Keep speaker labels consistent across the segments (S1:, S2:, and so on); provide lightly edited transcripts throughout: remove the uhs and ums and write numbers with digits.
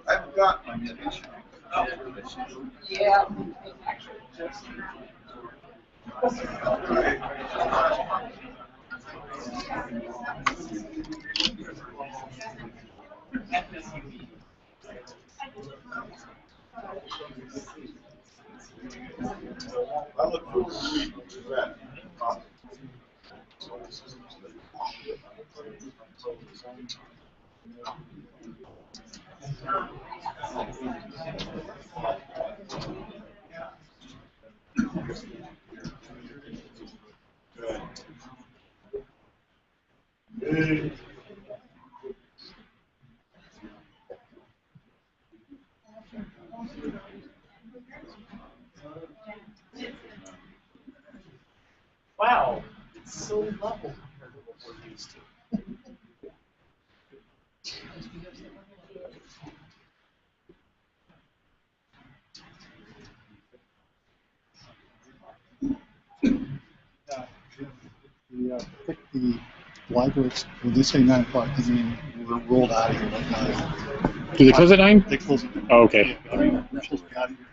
S1: I've got my image.
S2: Yeah.
S1: I look forward to that.
S3: Wow, it's so level compared to what we're used to.
S4: I think the libraries, when they say 9 o'clock, does it mean we're rolled out of here at 9?
S5: Do they close at 9?
S4: They close at 9.
S5: Oh, okay.
S4: Yeah, we're supposed to be out of here.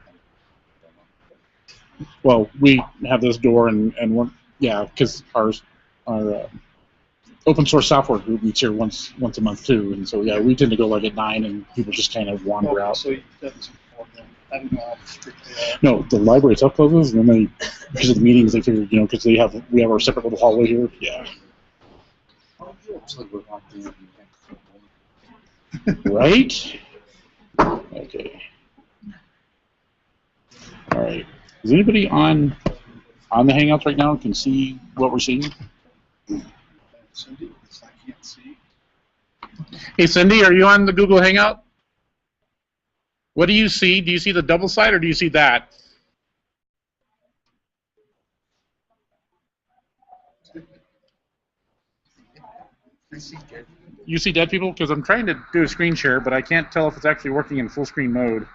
S5: Well, we have this door, and we're, yeah, because our open source software group meets here once a month too, and so yeah, we tend to go like at 9, and people just kind of wander out.
S4: So that's important. I don't know how strict they are.
S5: No, the library itself closes, and then they, because of the meetings, they figured, because we have our separate little hallway here. Yeah. Right. Okay. All right. Is anybody on the Hangouts right now can see what we're seeing?
S4: Cindy, I can't see.
S5: Hey, Cindy, are you on the Google Hangout? What do you see? Do you see the double side, or do you see that? You see dead people? Because I'm trying to do a screen share, but I can't tell if it's actually working in full screen mode.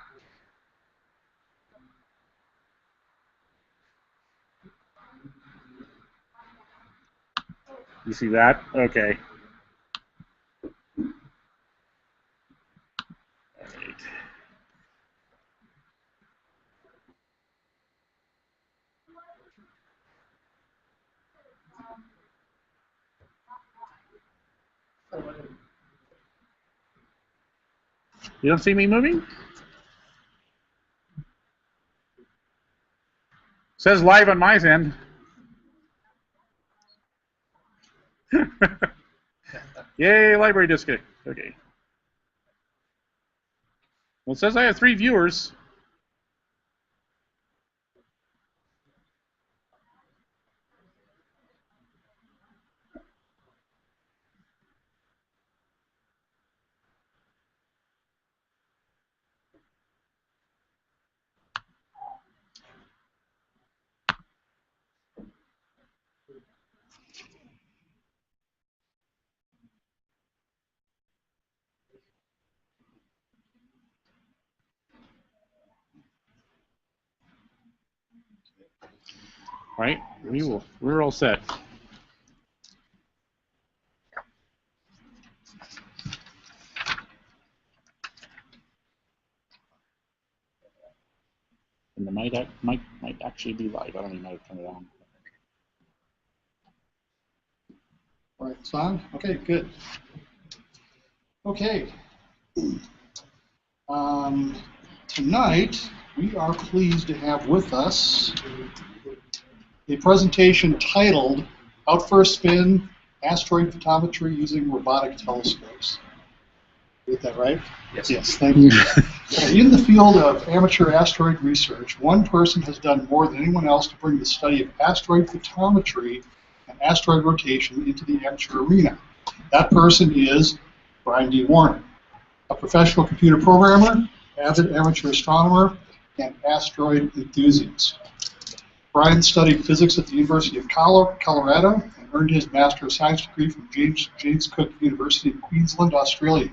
S5: You see that? Okay. All right. You don't see me moving? Says live on my end. Yay, library disconnect. Okay. Well, it says I have 3 viewers. Right? We're all set. And the mic might actually be live. I don't even know how to turn it on.
S4: All right, it's on? Okay, good. Okay. Tonight, we are pleased to have with us a presentation titled Out for a Spin, Asteroid Photometry Using Robotic Telescopes. Get that right?
S3: Yes.
S4: Yes, thank you. In the field of amateur asteroid research, one person has done more than anyone else to bring the study of asteroid photometry and asteroid rotation into the amateur arena. That person is Brian D. Warner, a professional computer programmer, avid amateur astronomer, and asteroid enthusiast. Brian studied physics at the University of Colorado and earned his Master of Science degree from James Cook University in Queensland, Australia.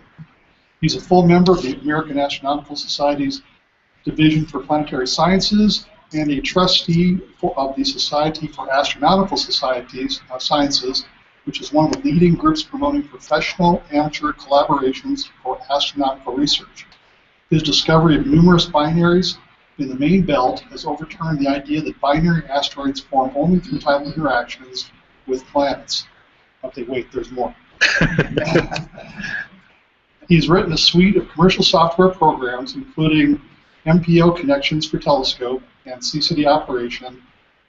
S4: He's a full member of the American Astronautical Society's Division for Planetary Sciences and a trustee of the Society for Astronautical Sciences, which is one of the leading groups promoting professional amateur collaborations for astronautical research. His discovery of numerous binaries in the main belt has overturned the idea that binary asteroids form only through tidal interactions with planets. Okay, wait, there's more. He's written a suite of commercial software programs, including MPO Connections for Telescope and CCD Operation,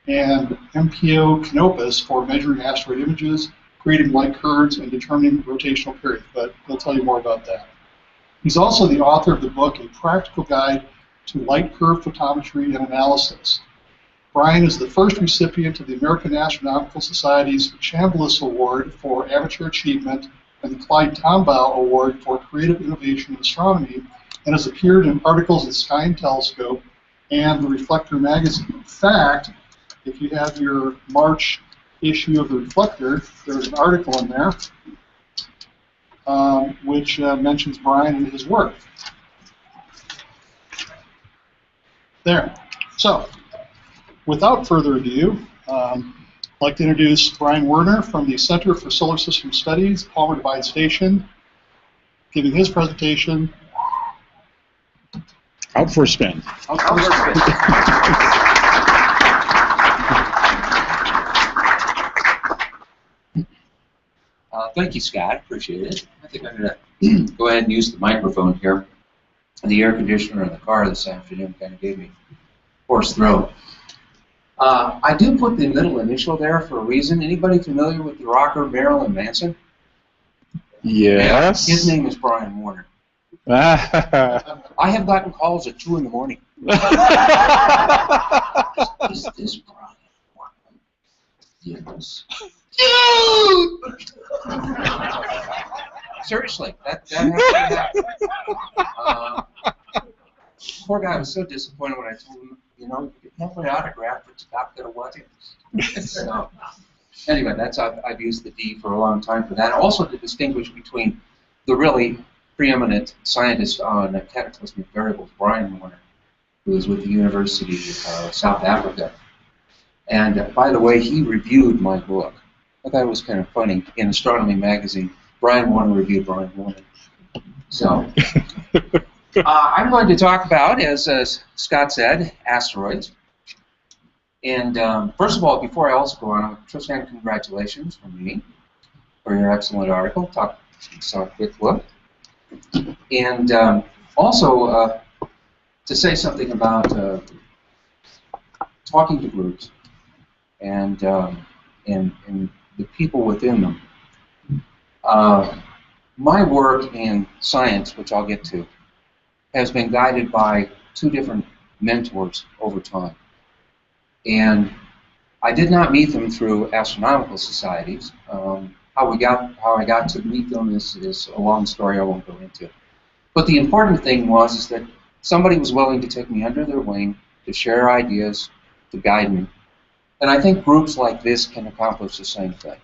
S4: and MPO Canopus for measuring asteroid images, creating light curves, and determining rotational period, but he'll tell you more about that. He's also the author of the book, A Practical Guide to Light Curve Photometry and Analysis. Brian is the first recipient of the American Astronautical Society's Chambliss Award for Amateur Achievement and the Clyde Tombaugh Award for Creative Innovation in Astronomy, and has appeared in articles in Sky and Telescope and the Reflector magazine. In fact, if you have your March issue of the Reflector, there's an article in there which mentions Brian and his work. There. So, without further ado, I'd like to introduce Brian Werner from the Center for Solar System Studies, Palmer Divide Station, giving his presentation.
S5: Out for a spin.
S4: Out for a spin.
S2: Thank you, Scott. Appreciate it. I think I'm going to go ahead and use the microphone here. The air conditioner in the car this afternoon kind of gave me hoarse throat. I do put the middle initial there for a reason. Anybody familiar with the rocker Marilyn Manson?
S5: Yes.
S2: His name is Brian Warner. I have gotten calls at 2 in the morning. Is this Brian Warner? Yes. Dude! Seriously, that actually happened. Poor guy was so disappointed when I told him, you know, you can't play autograph, but you got to watch it. So, anyway, I've used the D for a long time for that. Also to distinguish between the really preeminent scientist on cataclysmic variables, Brian Warner, who is with the University of South Africa. And by the way, he reviewed my book. I thought it was kind of funny. In Astronomy magazine, Brian Warner reviewed Brian Warner. So, I'm going to talk about, as Scott said, asteroids. And first of all, before I also go on, Tristan, congratulations from me for your excellent article. Saw a quick look. And also to say something about talking to groups and the people within them. My work in science, which I'll get to, has been guided by 2 different mentors over time. And I did not meet them through astronomical societies. How I got to meet them is a long story I won't go into. But the important thing is that somebody was willing to take me under their wing, to share ideas, to guide me. And I think groups like this can accomplish the same thing,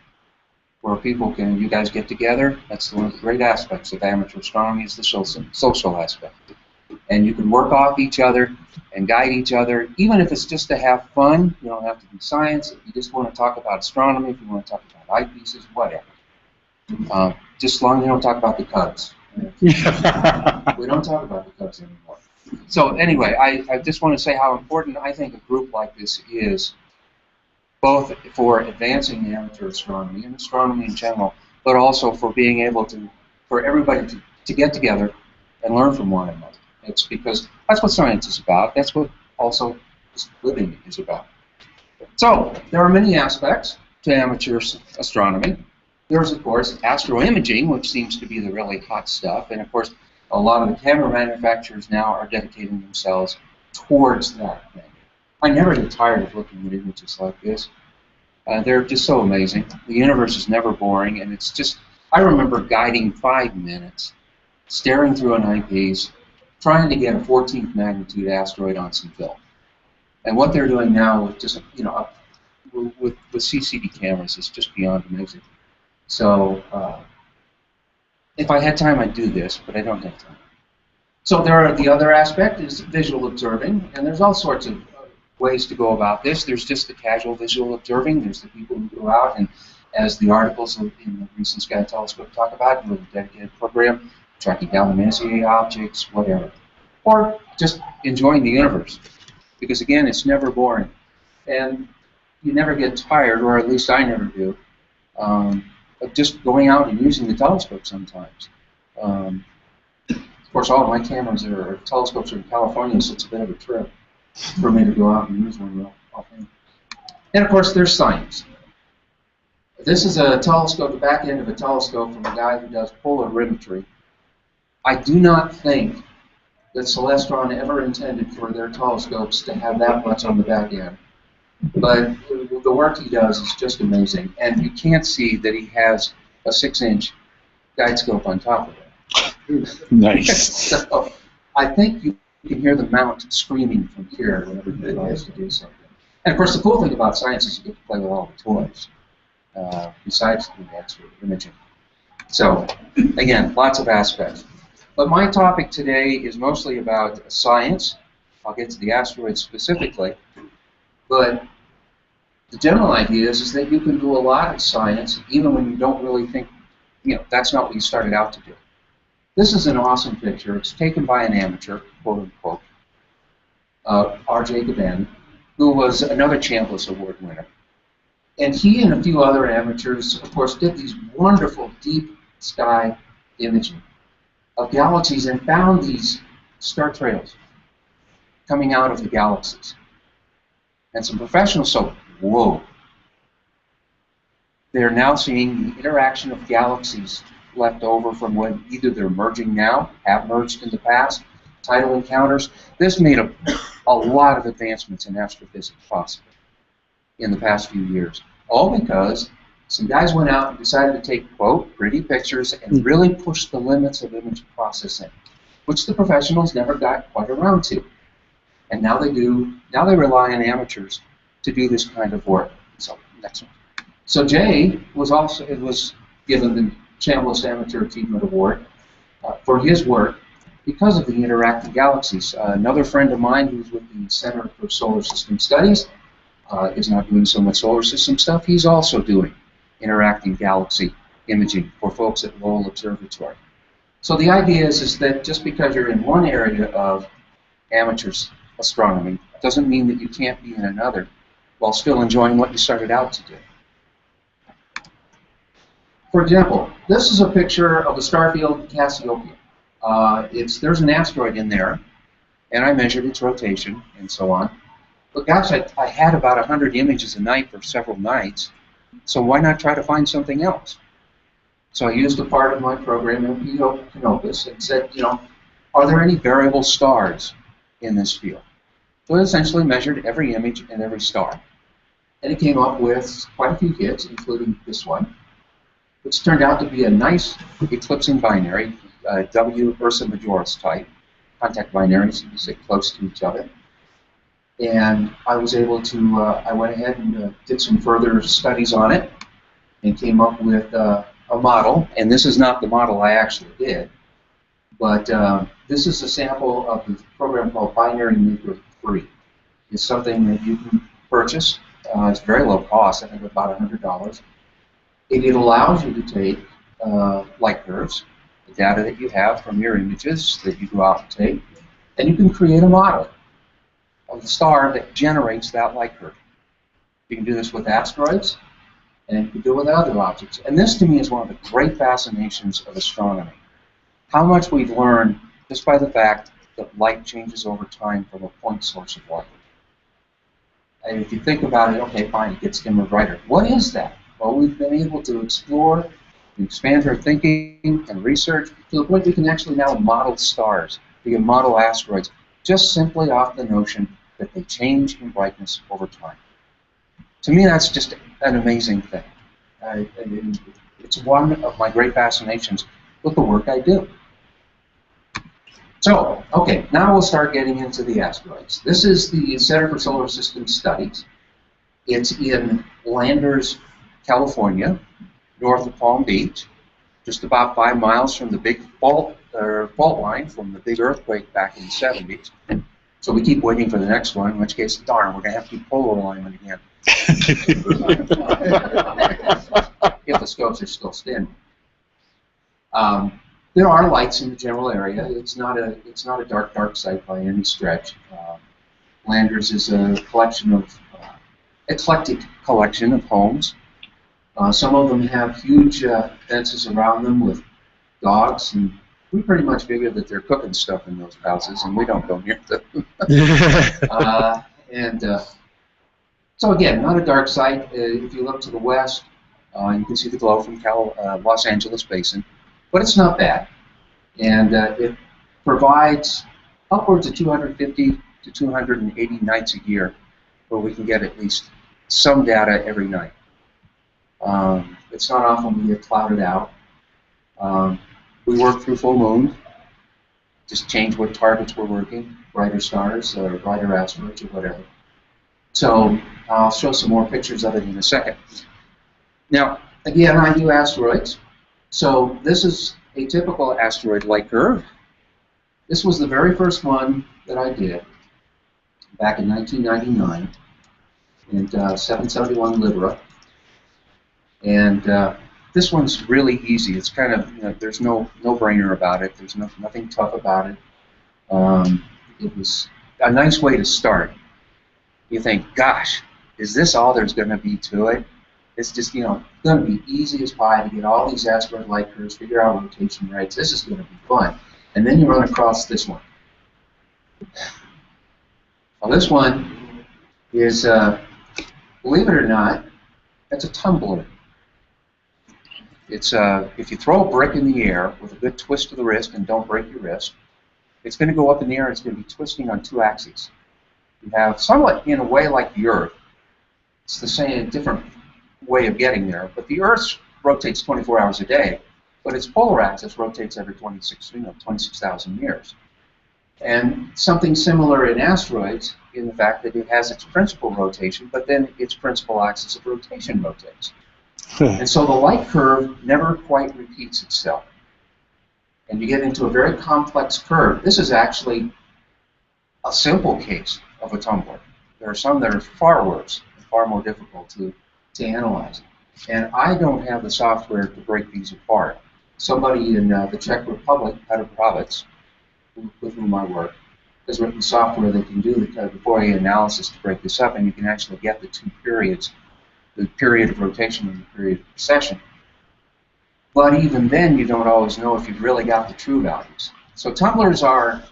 S2: where people can, you guys get together. That's one of the great aspects of amateur astronomy, is the social aspect. And you can work off each other and guide each other, even if it's just to have fun. You don't have to do science. If you just want to talk about astronomy, if you want to talk about eyepieces, whatever. Just as long as you don't talk about the Cubs. We don't talk about the Cubs anymore. So anyway, I just want to say how important I think a group like this is, both for advancing amateur astronomy and astronomy in general, but also for being able to, for everybody to get together and learn from one another. It's because that's what science is about. That's what also living is about. So there are many aspects to amateur astronomy. There's, of course, astroimaging, which seems to be the really hot stuff. And, of course, a lot of the camera manufacturers now are dedicating themselves towards that thing. I never get tired of looking at images like this. They're just so amazing. The universe is never boring, and it's just, I remember guiding 5 minutes, staring through an eyepiece, trying to get a 14th magnitude asteroid on some film. And what they're doing now with just, you know, with CCD cameras is just beyond amazing. So if I had time, I'd do this, but I don't have time. So the other aspect is visual observing, and there's all sorts of ways to go about this. There's just the casual visual observing. There's the people who go out and, as the articles in the recent Sky Telescope talk about, with a dedicated program, tracking down the Messier objects, whatever. Or just enjoying the universe. Because again, it's never boring. And you never get tired, or at least I never do, of just going out and using the telescope sometimes. Of course, all of my cameras or telescopes are in California, so it's a bit of a trip for me to go out and use one real often. And of course, there's science. This is a telescope, the back end of a telescope from a guy who does polarimetry. I do not think that Celestron ever intended for their telescopes to have that much on the back end. But the work he does is just amazing. And you can't see that he has a 6-inch guide scope on top of it.
S5: Nice.
S2: So I think you can hear the mount screaming from here whenever he tries to do something. And of course, the cool thing about science is you get to play with all the toys, besides the X-ray imaging. So again, lots of aspects. But my topic today is mostly about science. I'll get to the asteroids specifically. But the general idea is that you can do a lot of science even when you don't really think, you know, that's not what you started out to do. This is an awesome picture. It's taken by an amateur, quote unquote, R.J. Gavin, who was another Chambliss Award winner. And he and a few other amateurs, of course, did these wonderful deep sky imaging of galaxies and found these star trails coming out of the galaxies. And some professionals said, whoa. They're now seeing the interaction of galaxies left over from when either they're merging now, have merged in the past, tidal encounters. This made a lot of advancements in astrophysics possible in the past few years. All because some guys went out and decided to take, quote, pretty pictures and really push the limits of image processing, which the professionals never got quite around to. And now they do. Now they rely on amateurs to do this kind of work. So next one. So Jay was given the Chambliss Amateur Achievement Award for his work because of the interacting galaxies. Another friend of mine who's with the Center for Solar System Studies is not doing so much solar system stuff. He's also doing interacting galaxy imaging for folks at Lowell Observatory. So the idea is that just because you're in one area of amateur astronomy doesn't mean that you can't be in another while still enjoying what you started out to do. For example, this is a picture of the star field Cassiopeia. There's an asteroid in there, and I measured its rotation and so on. But gosh, I had about 100 images a night for several nights, so why not try to find something else? So I used a part of my program in Canopus and said, you know, are there any variable stars in this field? So I essentially measured every image and every star. And it came up with quite a few hits, including this one, which turned out to be a nice eclipsing binary, W Ursa Majoris type, contact binaries, you sit close to each other. And I was able to, I went ahead and did some further studies on it and came up with a model. And this is not the model I actually did, but this is a sample of the program called Binary Maker 3. It's something that you can purchase. It's very low cost, I think about $100. It allows you to take light curves, the data that you have from your images that you go out and take, and you can create a model of the star that generates that light curve. You can do this with asteroids, and you can do it with other objects. And this, to me, is one of the great fascinations of astronomy. How much we've learned just by the fact that light changes over time from a point source of light. And if you think about it, okay, fine, it gets dimmer, brighter. What is that? Well, we've been able to explore and expand our thinking and research to the point we can actually now model stars. We can model asteroids just simply off the notion that they change in brightness over time. To me, that's just an amazing thing. It's one of my great fascinations with the work I do. So, okay, now we'll start getting into the asteroids. This is the Center for Solar System Studies. It's in Landers, California, north of Palm Beach, just about 5 miles from the big fault line from the big earthquake back in the 70s. So we keep waiting for the next one, in which case, darn, we're going to have to do polar alignment again. If the scopes are still standing. There are lights in the general area. It's not a dark site by any stretch. Landers is a collection of eclectic collection of homes. Some of them have huge fences around them with dogs, and we pretty much figure that they're cooking stuff in those houses, and we don't go near them. So again, not a dark site. If you look to the west, you can see the glow from Los Angeles Basin, but it's not bad. And it provides upwards of 250 to 280 nights a year where we can get at least some data every night. It's not often we get clouded out. We work through full moon, just change what targets we're working, brighter stars or brighter asteroids or whatever. So I'll show some more pictures of it in a second. Now, again, I do asteroids. So this is a typical asteroid light curve. This was the very first one that I did back in 1999 in 771 Libra. And this one's really easy. It's kind of, there's no brainer about it. There's nothing tough about it. It was a nice way to start. You think, gosh, is this all there's going to be to it? It's just, going to be easy as pie to get all these asteroid light curves, figure out rotation rates. This is going to be fun. And then you run across this one. Well, this one is, believe it or not, that's a tumbler. It's if you throw a brick in the air with a good twist of the wrist and don't break your wrist, it's going to go up in the air and it's going to be twisting on 2 axes. You have somewhat in a way like the Earth. It's the same, different way of getting there, but the Earth rotates 24 hours a day, but its polar axis rotates every 26,000 years. And something similar in asteroids in the fact that it has its principal rotation, but then its principal axis of rotation rotates. And so the light curve never quite repeats itself. And you get into a very complex curve. This is actually a simple case of a tumbler. There are some that are far worse, and far more difficult to analyze. And I don't have the software to break these apart. Somebody in the Czech Republic, Petrovic, with whom I work, has written software that can do the Fourier analysis to break this up, and you can actually get the 2 periods, the period of rotation and the period of precession. But even then, you don't always know if you've really got the true values. So tumblers are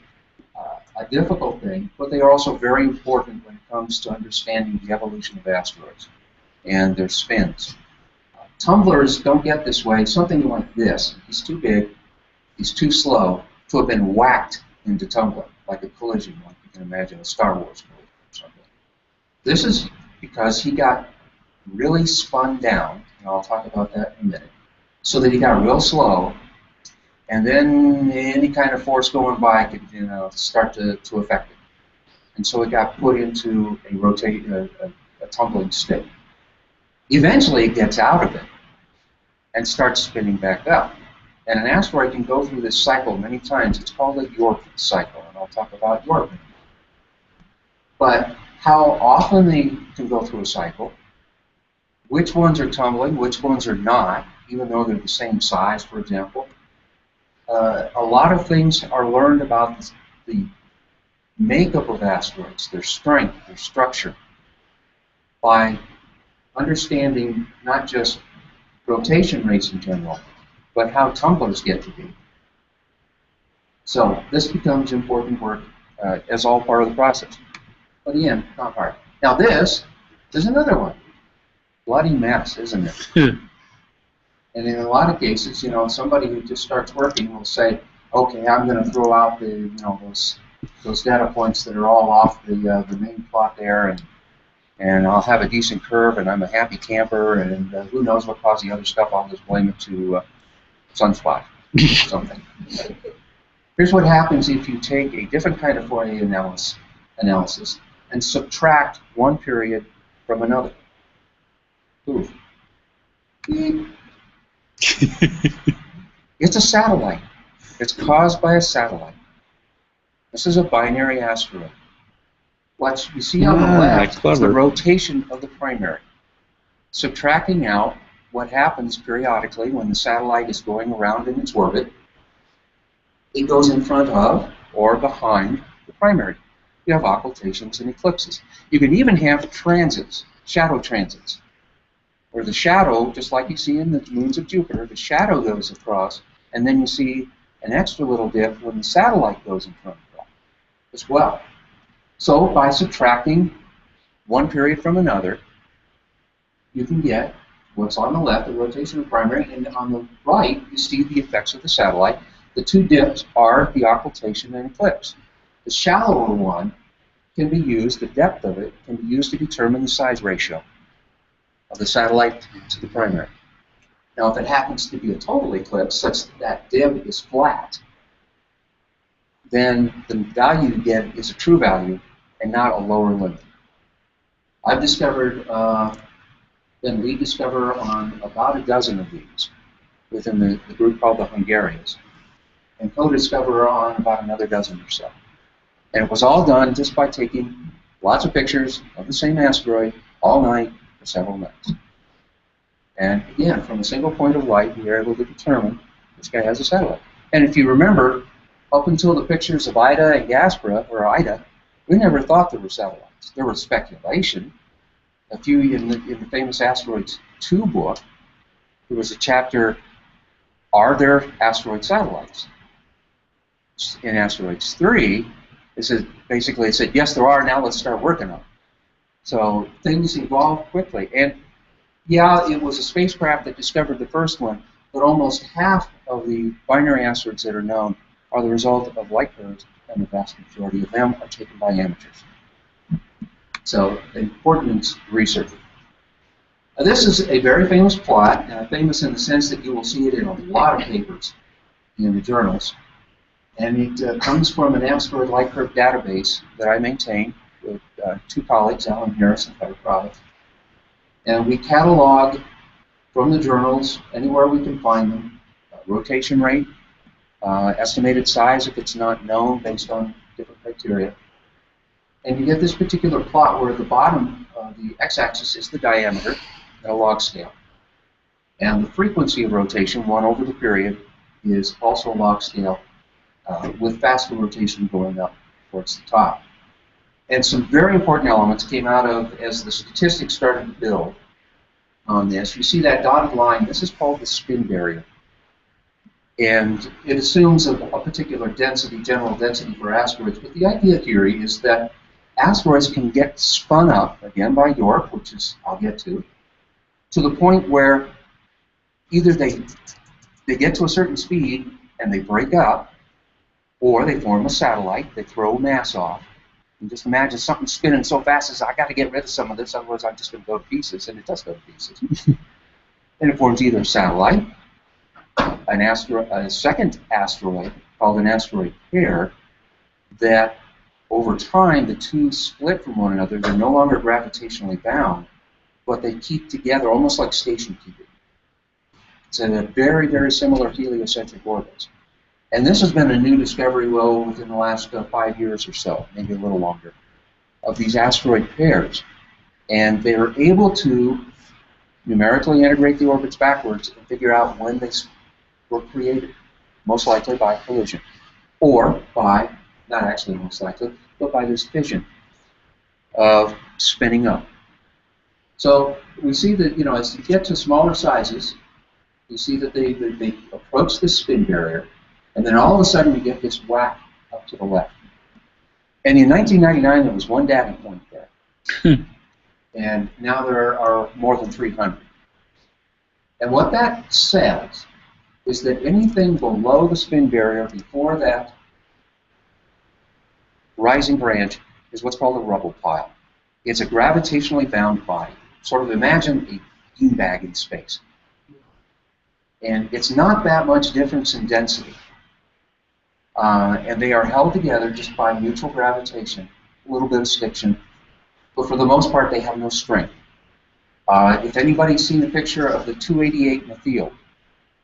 S2: a difficult thing, but they are also very important when it comes to understanding the evolution of asteroids and their spins. Tumblers don't get this way. Something like this. He's too big, he's too slow to have been whacked into tumbling, like a collision, like you can imagine a Star Wars movie or something. This is because he got really spun down, and I'll talk about that in a minute, so that he got real slow, and then any kind of force going by could start to affect it. And so it got put into a tumbling state. Eventually it gets out of it and starts spinning back up. And an asteroid can go through this cycle many times. It's called a York cycle, and I'll talk about York. But how often they can go through a cycle, which ones are tumbling, which ones are not, even though they're the same size, for example. A lot of things are learned about the makeup of asteroids, their strength, their structure, by understanding not just rotation rates in general, but how tumblers get to be. So this becomes important work as all part of the process. But again, not hard. Now this is another one. Bloody mess, isn't it? And in a lot of cases, somebody who just starts working will say, okay, I'm going to throw out the, those data points that are all off the main plot there, and and I'll have a decent curve, and I'm a happy camper, and who knows what caused the other stuff. I'll just blame it to sunspot or something. Here's what happens if you take a different kind of Fourier analysis and subtract one period from another. Ooh. Beep. It's a satellite. It's caused by a satellite. This is a binary asteroid. What you see on the left is the rotation of the primary. Subtracting out what happens periodically when the satellite is going around in its orbit, it goes in front of or behind the primary. You have occultations and eclipses. You can even have transits, shadow transits, where the shadow, just like you see in the moons of Jupiter, the shadow goes across, and then you see an extra little dip when the satellite goes in front of that as well. So by subtracting one period from another, you can get what's on the left, the rotation of the primary, and on the right, you see the effects of the satellite. The two dips are the occultation and eclipse. The shallower one can be used, the depth of it can be used to determine the size ratio of the satellite to the primary. Now, if it happens to be a total eclipse, such that that dip is flat, then the value you get is a true value and not a lower limit. I've discovered, then we discover on about a dozen of these within the group called the Hungarians, and co-discover on about another dozen or so. And it was all done just by taking lots of pictures of the same asteroid all night for several nights. And again, from a single point of light, we were able to determine this guy has a satellite. And if you remember, up until the pictures of Ida and Gaspra, or Ida, we never thought there were satellites. There was speculation. A few in the famous Asteroids 2 book, there was a chapter, Are there asteroid satellites? In Asteroids 3, it said, basically it said, yes, there are, now let's start working on it. So things evolved quickly. And yeah, it was a spacecraft that discovered the first one, but almost half of the binary asteroids that are known are the result of light curves, and the vast majority of them are taken by amateurs. So, important research. This is a very famous plot, famous in the sense that you will see it in a lot of papers in the journals. And it comes from an asteroid light curve database that I maintain with two colleagues, Alan Harris and Peter Provitt. And we catalog from the journals, anywhere we can find them, rotation rate, estimated size if it's not known based on different criteria. And you get this particular plot where at the bottom, the x-axis is the diameter at a log scale. And the frequency of rotation, 1 over the period, is also a log scale with faster rotation going up towards the top. And some very important elements came out of, as the statistics started to build on this. You see that dotted line, this is called the spin barrier. And it assumes a particular density, general density for asteroids, but the idea here is that asteroids can get spun up, again by York, which is I'll get to the point where either they get to a certain speed and they break up, or they form a satellite, they throw mass off. And just imagine something spinning so fast as I got to get rid of some of this, otherwise I'm just going to go to pieces, and it does go to pieces. And it forms either a satellite, a second asteroid called an asteroid pair, that over time the two split from one another. They're no longer gravitationally bound, but they keep together almost like station keeping. It's in a very, very similar heliocentric orbits. And this has been a new discovery, well, within the last 5 years or so, maybe a little longer, of these asteroid pairs. And they were able to numerically integrate the orbits backwards and figure out when they were created, most likely by collision, or by, not actually most likely, but by this fission of spinning up. So we see that, as you get to smaller sizes, you see that they approach this spin barrier, and then all of a sudden we get this whack up to the left. And in 1999, there was one data point there. And now there are more than 300. And what that says is that anything below the spin barrier before that rising branch is what's called a rubble pile. It's a gravitationally bound body. Sort of imagine a beanbag in space. And it's not that much difference in density. And they are held together just by mutual gravitation, a little bit of stiction, but for the most part they have no strength. If anybody's seen the picture of the 288 in the field,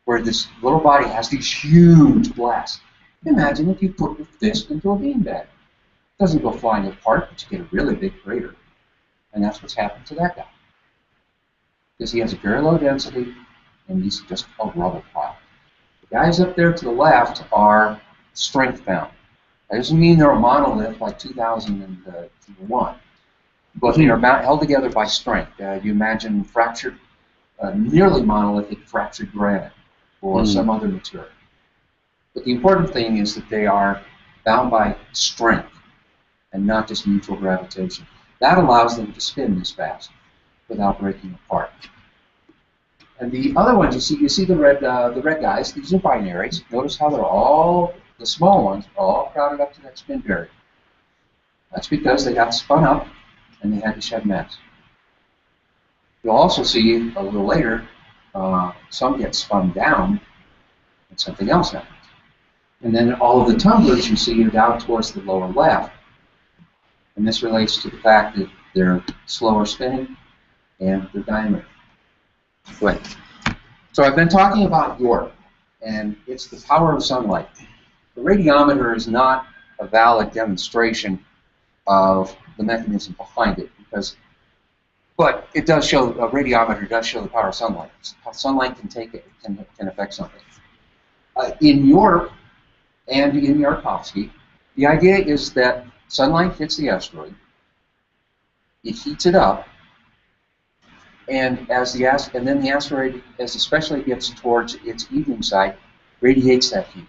S2: where this little body has these huge blasts, imagine if you put your fist into a beanbag. It doesn't go flying apart, but you get a really big crater. And that's what's happened to that guy. Because he has a very low density, and he's just a rubble pile. The guys up there to the left are strength bound. That doesn't mean they're a monolith like 2001, but they are held together by strength. You imagine fractured, nearly monolithic fractured granite or some other material. But the important thing is that they are bound by strength and not just mutual gravitation. That allows them to spin this fast without breaking apart. And the other ones, you see the red guys, these are binaries. Notice how they're all, the small ones, are all crowded up to that spin barrier. That's because they got spun up and they had to shed mass. You'll also see a little later, some get spun down and something else happens. And then all of the tumblers you see are down towards the lower left. And this relates to the fact that they're slower spinning and their diameter. Good. So I've been talking about York, and it's the power of sunlight. The radiometer is not a valid demonstration of the mechanism behind it, but it does show, a radiometer does show the power of sunlight. How sunlight can take it, can affect something. In York and in Yarkovsky, the idea is that sunlight hits the asteroid, it heats it up, and then the asteroid, as especially gets towards its evening side, radiates that heat.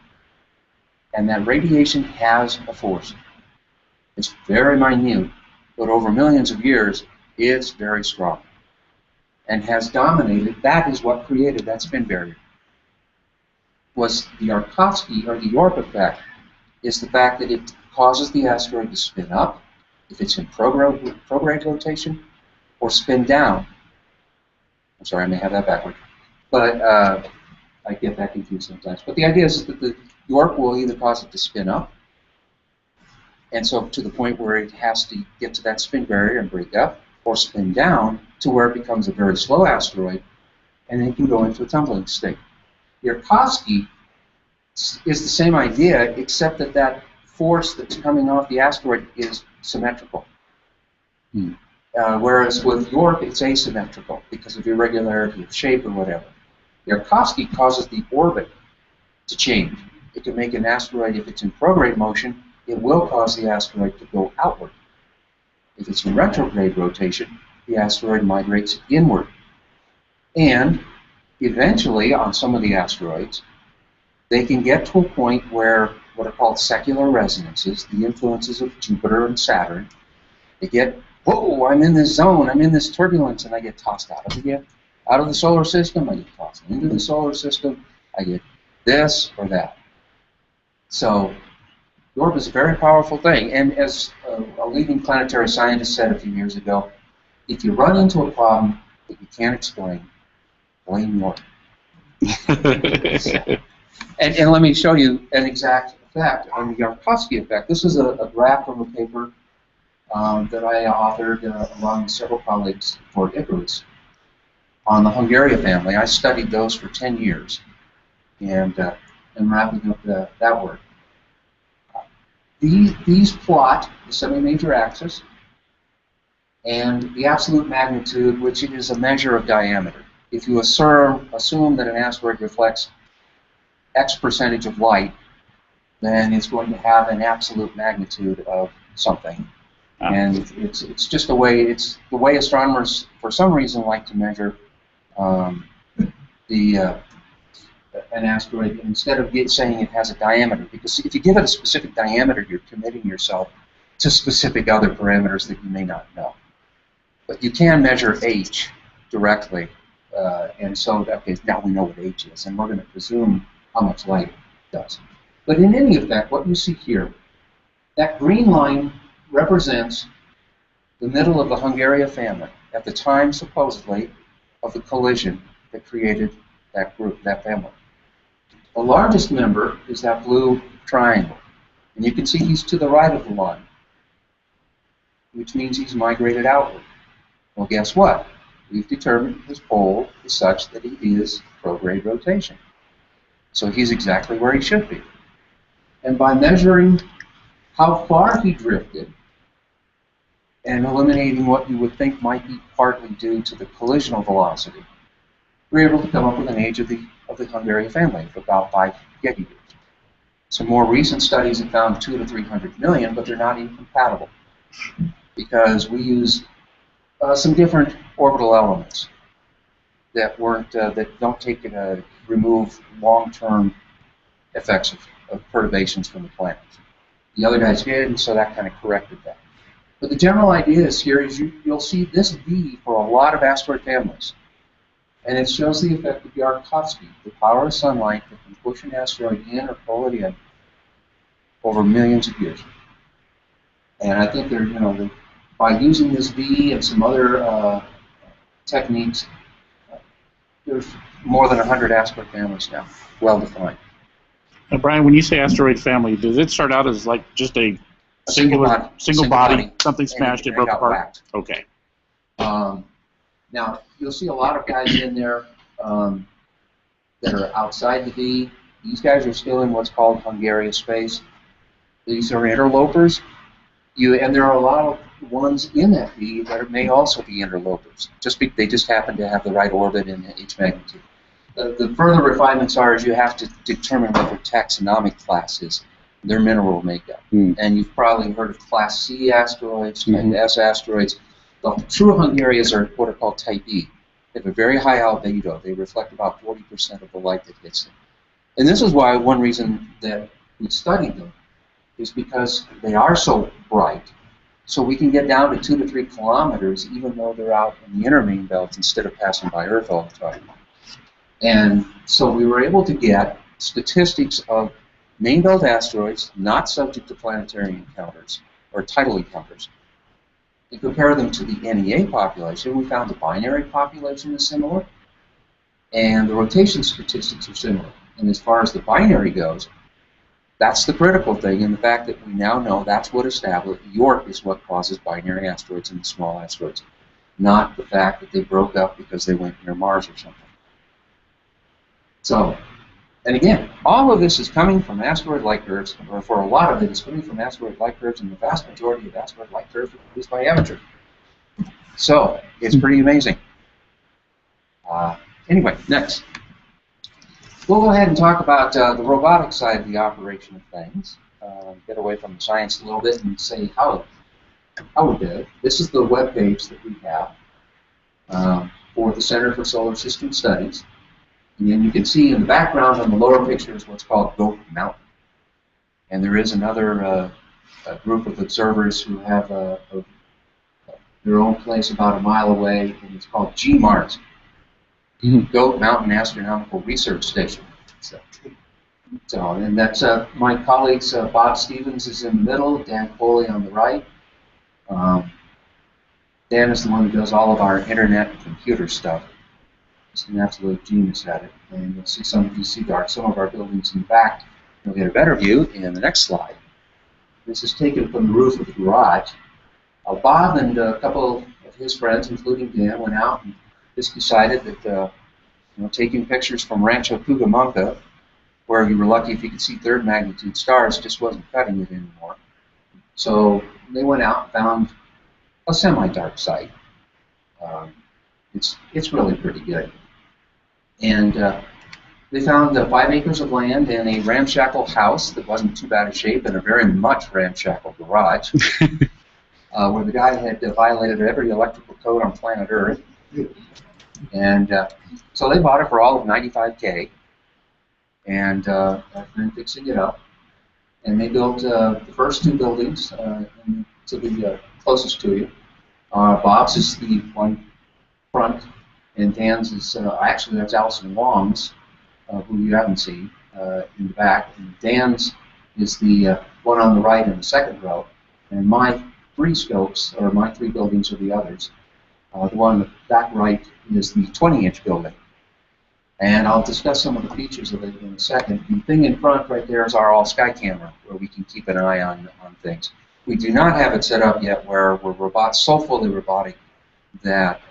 S2: And that radiation has a force. It's very minute, but over millions of years, it's very strong. And has dominated, that is what created that spin barrier. Was the Yarkovsky, or the York effect, is the fact that it causes the asteroid to spin up, if it's in prograde rotation, or spin down. I'm sorry, I may have that backward. But I get that confused sometimes. But the idea is that the York will either cause it to spin up, and so to the point where it has to get to that spin barrier and break up, or spin down to where it becomes a very slow asteroid, and then it can go into a tumbling state. Yarkovsky is the same idea, except that that force that's coming off the asteroid is symmetrical. Whereas with York, it's asymmetrical because of irregularity of shape or whatever. Yarkovsky causes the orbit to change. It can make an asteroid, if it's in prograde motion, it will cause the asteroid to go outward. If it's in retrograde rotation, the asteroid migrates inward. And eventually, on some of the asteroids, they can get to a point where what are called secular resonances, the influences of Jupiter and Saturn, they get, whoa, I'm in this zone, I'm in this turbulence, and I get tossed out of the solar system, I get tossed into the solar system, I get this or that. So York is a very powerful thing, and as a leading planetary scientist said a few years ago, if you run into a problem that you can't explain, blame York. And let me show you an exact effect on the Yarkovsky effect. This is a graph from a paper that I authored along with several colleagues for Icarus on the Hungaria family. I studied those for 10 years, and I'm wrapping up that work. These plot the semi-major axis and the absolute magnitude, which is a measure of diameter. If you assume that an asteroid reflects X percentage of light, then it's going to have an absolute magnitude of something. And it's just the way astronomers, for some reason, like to measure an asteroid instead of saying it has a diameter. Because if you give it a specific diameter, you're committing yourself to specific other parameters that you may not know. But you can measure H directly, and so okay, now we know what H is, and we're going to presume how much light it does. But in any effect, what you see here, that green line represents the middle of the Hungaria family, at the time, supposedly, of the collision that created that group, that family. The largest member is that blue triangle. And you can see he's to the right of the line, which means he's migrated outward. Well, guess what? We've determined his pole is such that he is prograde rotation. So he's exactly where he should be. And by measuring how far he drifted and eliminating what you would think might be partly due to the collisional velocity, we're able to come up with an age of the Hungaria family of about 5 gigayears. Some more recent studies have found 200 to 300 million, but they're not incompatible because we use some different orbital elements that weren't that don't remove long-term effects of perturbations from the planet. The other guys did, and so that kind of corrected that. But the general idea is here is you'll see this V for a lot of asteroid families. And it shows the effect of Yarkovsky, the power of sunlight that can push an asteroid in or pull it in over millions of years. And I think by using this V and some other techniques, there's more than 100 asteroid families now, well defined.
S5: And Brian, when you say asteroid family, does it start out as like just a single body, something smashed, it broke apart?
S2: Whacked.
S5: Okay.
S2: Now, you'll see a lot of guys in there that are outside the V. These guys are still in what's called Hungaria space. These are interlopers. And there are a lot of ones in that V that may also be interlopers. They just happen to have the right orbit and its magnitude. The further refinements are is you have to determine what their taxonomic class is, their mineral makeup. And you've probably heard of Class C asteroids, Type S asteroids. The true Hungarias are what are called Type E. They have a very high albedo. They reflect about 40% of the light that hits them. And this is why one reason that we studied them is because they are so bright. So we can get down to 2 to 3 kilometers even though they're out in the inner main belt instead of passing by Earth all the time. And so we were able to get statistics of main belt asteroids not subject to planetary encounters or tidal encounters. And compare them to the NEA population, we found the binary population is similar, and the rotation statistics are similar. And as far as the binary goes, that's the critical thing, and the fact that we now know that's what established York is what causes binary asteroids and the small asteroids, not the fact that they broke up because they went near Mars or something. So, and again, all of this is coming from asteroid light curves, or for a lot of it, it's coming from asteroid light curves, and the vast majority of asteroid light curves are produced by amateur. So, it's pretty amazing. Anyway, next. We'll go ahead and talk about the robotic side of the operation of things. Get away from the science a little bit and say how we did it. This is the web page that we have for the Center for Solar System Studies. And then you can see in the background on the lower picture is what's called Goat Mountain. And there is another group of observers who have their own place about a mile away, and it's called GMARS, Goat Mountain Astronomical Research Station. So and that's my colleagues, Bob Stevens is in the middle, Dan Foley on the right. Dan is the one who does all of our internet and computer stuff. He's an absolute genius at it. And you'll see some of our buildings in the back. You'll get a better view in the next slide. This is taken from the roof of the garage. Bob and a couple of his friends, including Dan, went out and just decided that taking pictures from Rancho Cucamonga, where you were lucky if you could see third magnitude stars, just wasn't cutting it anymore. So they went out and found a semi-dark site. It's really pretty good. And they found 5 acres of land and a ramshackle house that wasn't too bad a shape and a very much ramshackle garage where the guy had violated every electrical code on planet Earth. And so they bought it for all of $95K and after then fixing it up. And they built the first 2 buildings to be closest to you. Bob's is the one front, and Dan's is actually that's Allison Wong's, who you haven't seen in the back. And Dan's is the one on the right in the second row, and my three scopes, or my three buildings are the others. The one on the back right is the 20-inch building. And I'll discuss some of the features of it in a second. The thing in front right there is our all-sky camera, where we can keep an eye on things. We do not have it set up yet where we're so fully robotic that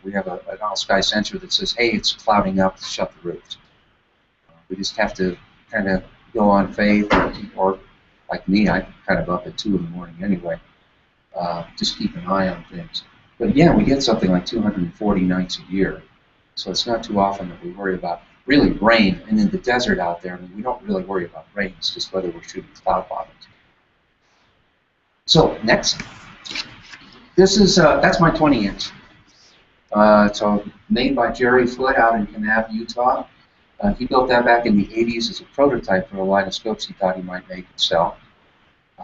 S2: we have an all-sky sensor that says, hey, it's clouding up, shut the roofs. We just have to kind of go on faith, or like me, I'm kind of up at 2 in the morning anyway. Just keep an eye on things. But again, we get something like 240 nights a year. So it's not too often that we worry about really rain. And in the desert out there, I mean, we don't really worry about rain. It's just whether we're shooting cloud bottoms. So next, this is that's my 20-inch. So made by Jerry Foote out in Kanab, Utah. He built that back in the 80s as a prototype for a line of scopes he thought he might make and sell.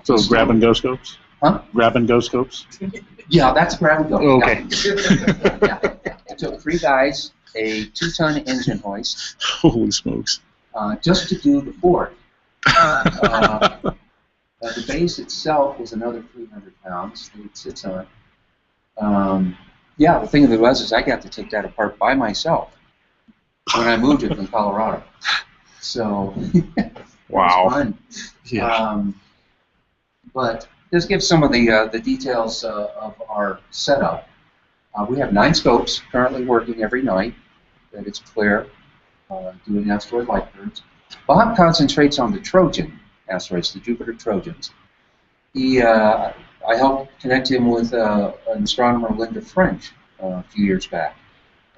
S5: So grab-and-go scopes?
S2: Huh?
S5: Grab-and-go scopes?
S2: Yeah, that's grab-and-go.
S5: Oh, okay.
S2: Yeah. It took 3 guys, a 2-ton engine hoist.
S5: Holy smokes.
S2: Just to do the fort. The base itself was another 300 pounds that it sits on. Yeah, the thing of it was I got to take that apart by myself when I moved it from Colorado. So,
S5: wow.
S2: It was fun.
S5: Yeah.
S2: But this gives some of the details of our setup. We have 9 scopes currently working every night that it's clear, doing asteroid light curves. Bob concentrates on the Trojan asteroids, the Jupiter Trojans. I helped connect him with an astronomer, Linda French, a few years back.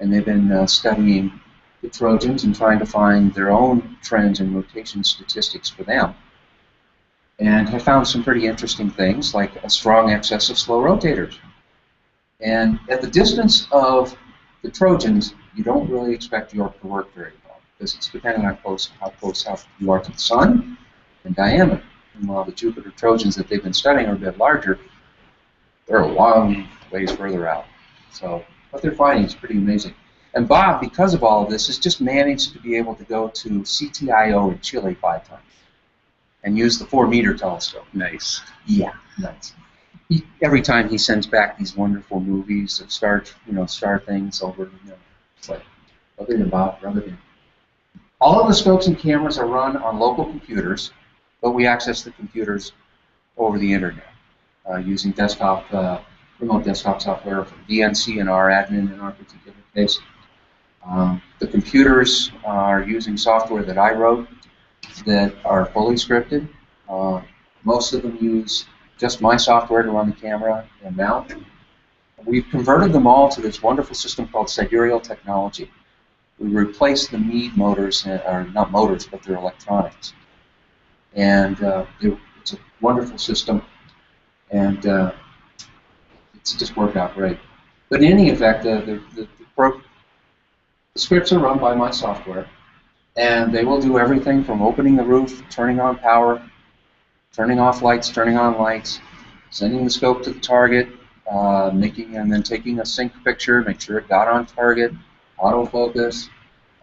S2: And they've been studying the Trojans and trying to find their own trends and rotation statistics for them. And have found some pretty interesting things, like a strong excess of slow rotators. And at the distance of the Trojans, you don't really expect York to work very well, because it's dependent on how close you are to the Sun and diameter. And while the Jupiter Trojans that they've been studying are a bit larger, they're a long ways further out. So what they're finding is pretty amazing. And Bob, because of all of this, has just managed to be able to go to CTIO in Chile 5 times and use the 4-meter telescope.
S5: Nice.
S2: Yeah, nice. Every time he sends back these wonderful movies of star things over, it's like, rub it in, Bob, rub it in. All of the scopes and cameras are run on local computers, but we access the computers over the internet using remote desktop software from VNC and our admin in our particular case. The computers are using software that I wrote that are fully scripted. Most of them use just my software to run the camera and mount. We've converted them all to this wonderful system called sidereal technology. We replaced the Meade motors, or not motors, but they're electronics. And it's a wonderful system, and it's just worked out great. But in any event, the scripts are run by my software, and they will do everything from opening the roof, turning on power, turning off lights, turning on lights, sending the scope to the target, and then taking a sync picture, make sure it got on target, autofocus,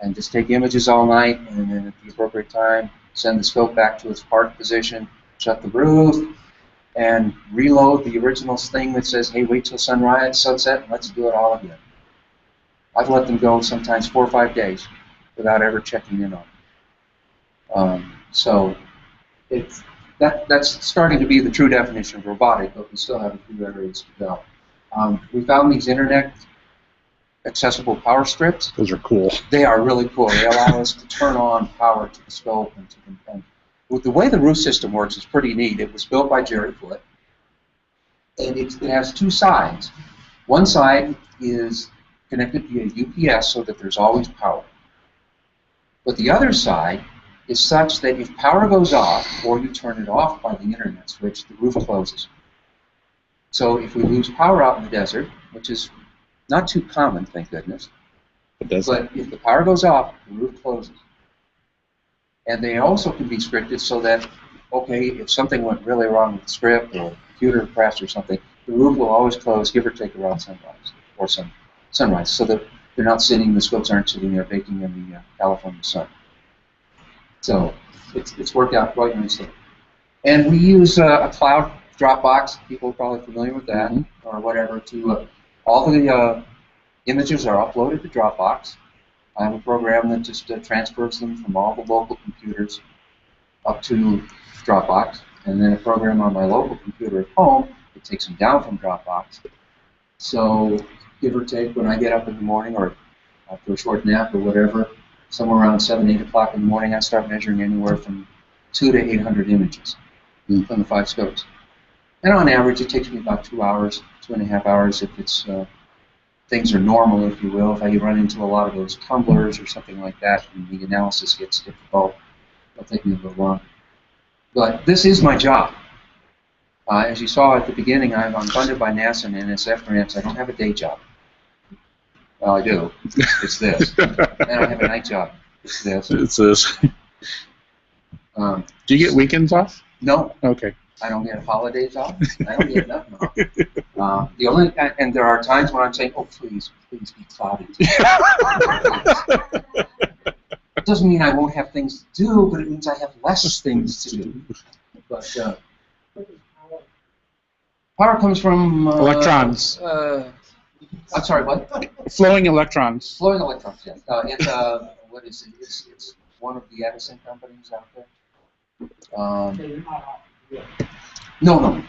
S2: and just take images all night, and then at the appropriate time, send the scope back to its park position, shut the roof, and reload the original thing that says, hey, wait till sunrise, sunset, and let's do it all again. I've let them go sometimes 4 or 5 days without ever checking in on them. So that's starting to be the true definition of robotic, but we still have a few areas to go. We found these internet accessible power strips.
S5: Those are cool.
S2: They are really cool. They allow us to turn on power to the scope and to with the way the roof system works is pretty neat. It was built by Jerry Foote, and it has 2 sides. One side is connected via UPS so that there's always power. But the other side is such that if power goes off or you turn it off by the internet switch, the roof closes. So if we lose power out in the desert, which is not too common, thank goodness, but if the power goes off, the roof closes. And they also can be scripted so that, okay, if something went really wrong with the script or computer crashed or something, the roof will always close, give or take around sunrise or sunrise, so that they're not sitting, the scopes aren't sitting there baking in the California sun. So it's worked out quite nicely. And we use a cloud Dropbox, people are probably familiar with that, or whatever. To all the images are uploaded to Dropbox. I have a program that just transfers them from all the local computers up to Dropbox, and then a program on my local computer at home that takes them down from Dropbox. So, give or take, when I get up in the morning or after a short nap or whatever, somewhere around 7, 8 o'clock in the morning, I start measuring anywhere from 2 to 800 images from the 5 scopes. And on average, it takes me about 2 hours, 2.5 hours if it's things are normal, if you will. If I run into a lot of those tumblers or something like that, and the analysis gets difficult, it'll take me a little long. But this is my job. As you saw at the beginning, I'm funded by NASA and NSF grants. I don't have a day job. Well, I do. It's this. And I have a night job. It's this.
S5: It's this. Do you get weekends off?
S2: No.
S5: Okay.
S2: I don't get holidays off. I don't get nothing off. The only and there are times when I'm saying, "Oh, please be cloudy." It doesn't mean I won't have things to do, but it means I have less things to do. But power comes from
S5: electrons.
S2: I'm sorry, what?
S5: Flowing electrons.
S2: Flowing electrons. Yes. It's what is it? It's one of the Edison companies out there. No.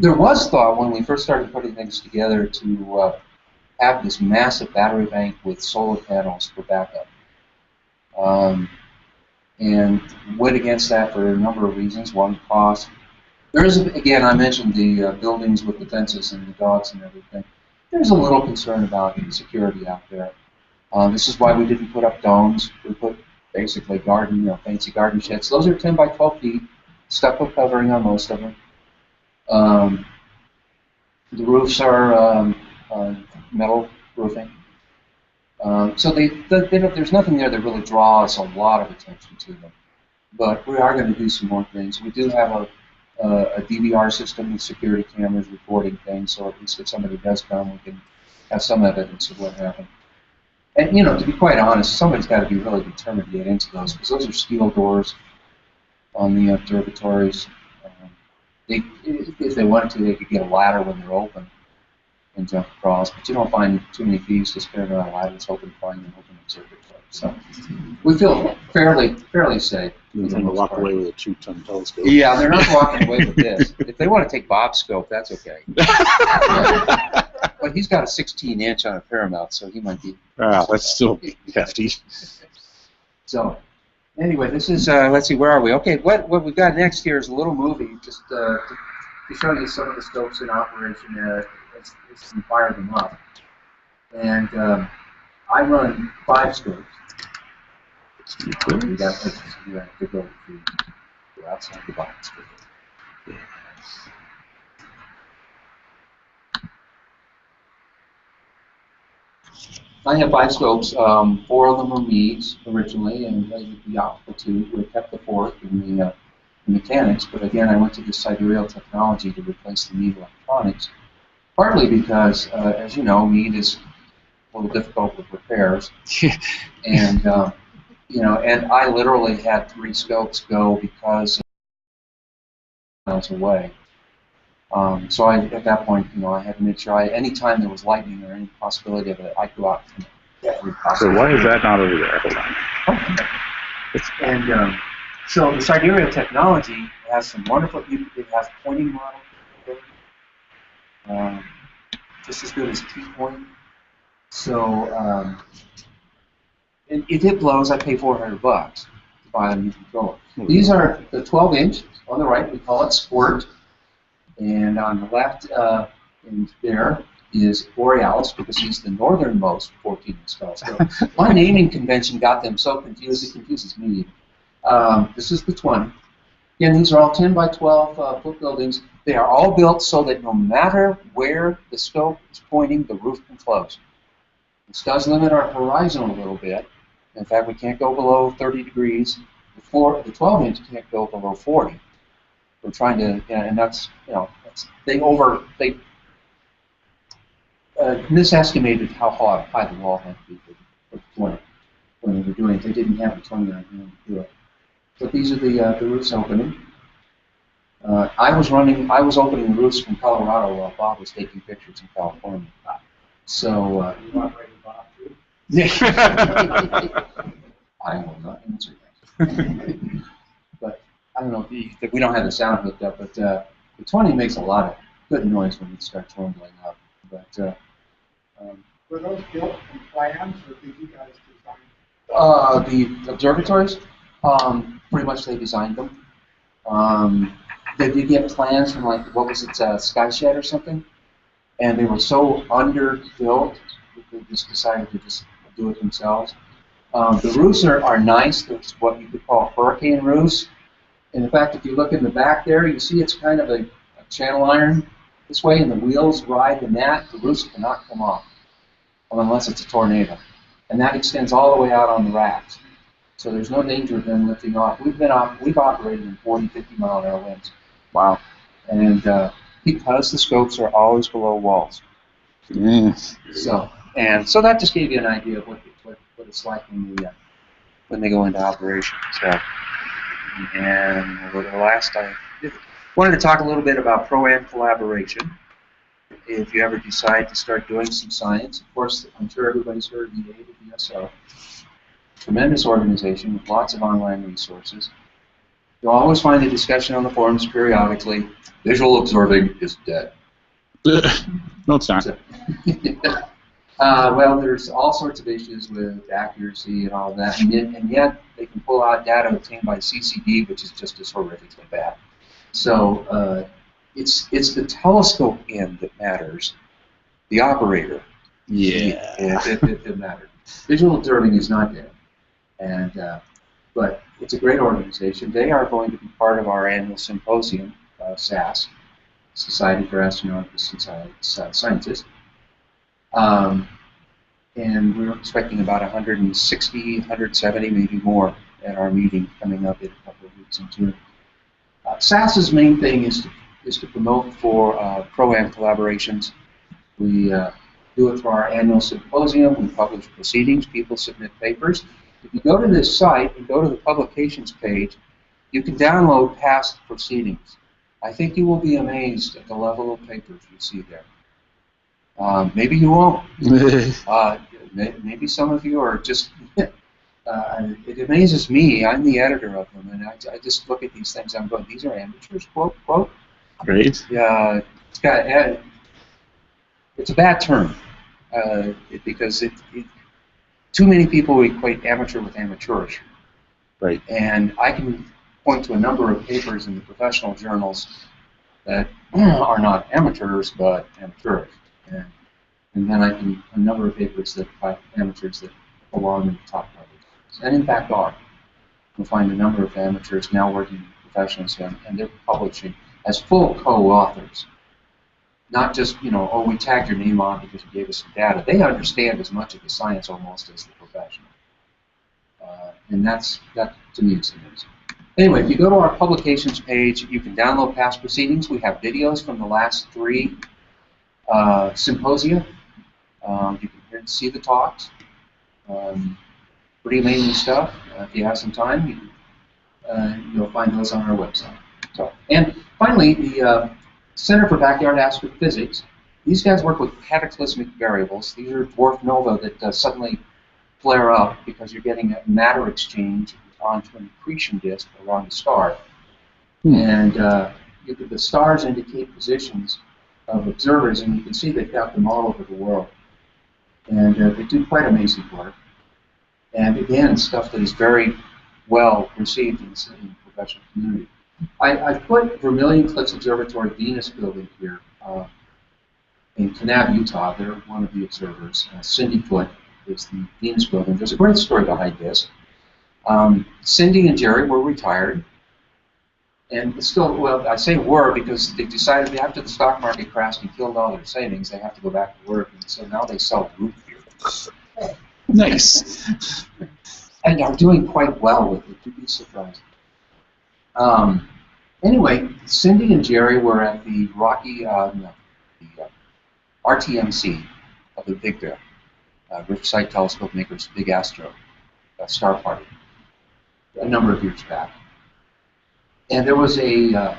S2: There was thought when we first started putting things together to have this massive battery bank with solar panels for backup, and went against that for a number of reasons. One, cost. There is, again, I mentioned the buildings with the fences and the dogs and everything. There's a little concern about security out there. This is why we didn't put up domes. We put basically fancy garden sheds. Those are 10 by 12 feet, stucco covering on most of them. The roofs are metal roofing. So there's nothing there that really draws a lot of attention to them. But we are going to do some more things. We do have a DVR system with security cameras recording things, so at least if somebody does come, we can have some evidence of what happened. And, to be quite honest, somebody's got to be really determined to get into those, because those are steel doors on the observatories. If they wanted to, they could get a ladder when they're open and jump across, but you don't find too many thieves just carrying around ladders hoping to find an open observatory. So we feel fairly safe.
S6: You're going to walk away with a 2-ton telescope.
S2: Yeah, they're not walking away with this. If they want to take Bob's scope, that's okay. But he's got a 16-inch on a Paramount, so he might be.
S5: That's still hefty.
S2: So, anyway, this is, let's see, where are we? Okay, what we've got next here is a little movie, just to show you some of the scopes in operation as we fire them up. And I run 5 scopes. We got places you have to go outside the box. I have 5 scopes. 4 of them are Meads originally, and the optical tube. We kept the 4th in the mechanics, but again, I went to the sidereal technology to replace the Mead electronics, partly because, as you know, Mead is a little difficult with repairs, and and I literally had 3 scopes go because miles away. So at that point, I had to make sure any time there was lightning or any possibility of it, I'd go out and every possible.
S5: So why is that not over there? Hold on.
S2: And so the sidereal technology has some wonderful. It has pointing model, just as good as T-point. So if it blows, I pay $400 to buy a new controller. These are the 12-inch on the right. We call it Squirt. And on the left, in there is Borealis, because he's the northernmost 14-inch telescope. My naming convention got them so confused, it confuses me. This is the 20. Again, these are all 10 by 12 foot buildings. They are all built so that no matter where the scope is pointing, the roof can close. This does limit our horizon a little bit. In fact, we can't go below 30 degrees. The 12-inch can't go below 40. We're trying to, and that's, they misestimated how high the wall had to be for the 20 when they were doing it. They didn't have the 20 on hand to do it. But these are the roofs opening. I was opening roofs from Colorado while Bob was taking pictures in California. So, yeah. I will not answer that. But I don't know if we don't have the sound hooked up, but the 20 makes a lot of good noise when it starts rumbling up. But
S3: Were those built from plans, or did you guys design them?
S2: the observatories, pretty much they designed them. They did get plans from, like, what was it, Sky Shed or something, and they were so underbuilt that they just decided to just do it themselves. The roofs are nice. They're what you could call hurricane roofs. And in fact, if you look in the back there, you see it's kind of a channel iron this way, and the wheels ride the mat. The roofs cannot come off unless it's a tornado. And that extends all the way out on the racks. So there's no danger of them lifting off. We've operated in 40, 50-mile-an-hour winds.
S6: Wow.
S2: And because the scopes are always below walls.
S6: Yes.
S2: So that just gave you an idea of what it's like when they go into operation. So, and we'll go to the last. I wanted to talk a little bit about pro-am collaboration. If you ever decide to start doing some science, of course, I'm sure everybody's heard of the AWSO. Tremendous organization with lots of online resources. You'll always find a discussion on the forums periodically. Visual observing is dead.
S6: No, it's not.
S2: So, well, there's all sorts of issues with accuracy and all that, and yet they can pull out data obtained by CCD, which is just as horrifically bad. So it's the telescope end that matters, the operator.
S6: Yeah.
S2: It matters. Visual observing is not dead, and but it's a great organization. They are going to be part of our annual symposium, CSAS, Society for Astronautical Sciences. And we're expecting about 160, 170, maybe more at our meeting coming up in a couple of weeks in June. CSAS's main thing is to promote for pro-am collaborations. We do it through our annual symposium. We publish proceedings. People submit papers. If you go to this site and go to the publications page, you can download past proceedings. I think you will be amazed at the level of papers you see there. Maybe you won't. Maybe some of you are just, it amazes me. I'm the editor of them, and I just look at these things. I'm going, these are amateurs, quote, quote.
S6: Great.
S2: Yeah, it's a bad term because too many people equate amateur with amateurish.
S6: Right.
S2: And I can point to a number of papers in the professional journals that are not amateurs, but amateurish. And then I can a number of papers that by amateurs that belong in the top levels, and in fact are. You'll find a number of amateurs now working professionals, and they're publishing as full co-authors. Not just, oh, we tagged your name on because you gave us some data. They understand as much of the science almost as the professional, and that to me is amazing. Anyway, if you go to our publications page, you can download past proceedings. We have videos from the last 3 symposia. You can see the talks. Pretty amazing stuff. If you have some time, you'll find those on our website. So, and finally, the Center for Backyard Astrophysics. These guys work with cataclysmic variables. These are dwarf nova that suddenly flare up because you're getting a matter exchange onto an accretion disk around a star. And the stars indicate positions of observers, and you can see they've got them all over the world. And they do quite amazing work. And again, stuff that is very well received in the professional community. I put Vermilion Cliffs Observatory Venus building here in Kanab, Utah. They're one of the observers. Cindy Foote is the Venus building. There's a great story behind this. Cindy and Jerry were retired. And still, well, I say were because they decided after the stock market crashed and killed all their savings, they have to go back to work. And so now they sell root beer.
S6: Nice.
S2: And are doing quite well with it. You'd be surprised. Anyway, Cindy and Jerry were at the RTMC of the Big Bear, Riverside Telescope Makers' Big Astro Star Party, a number of years back. And there was a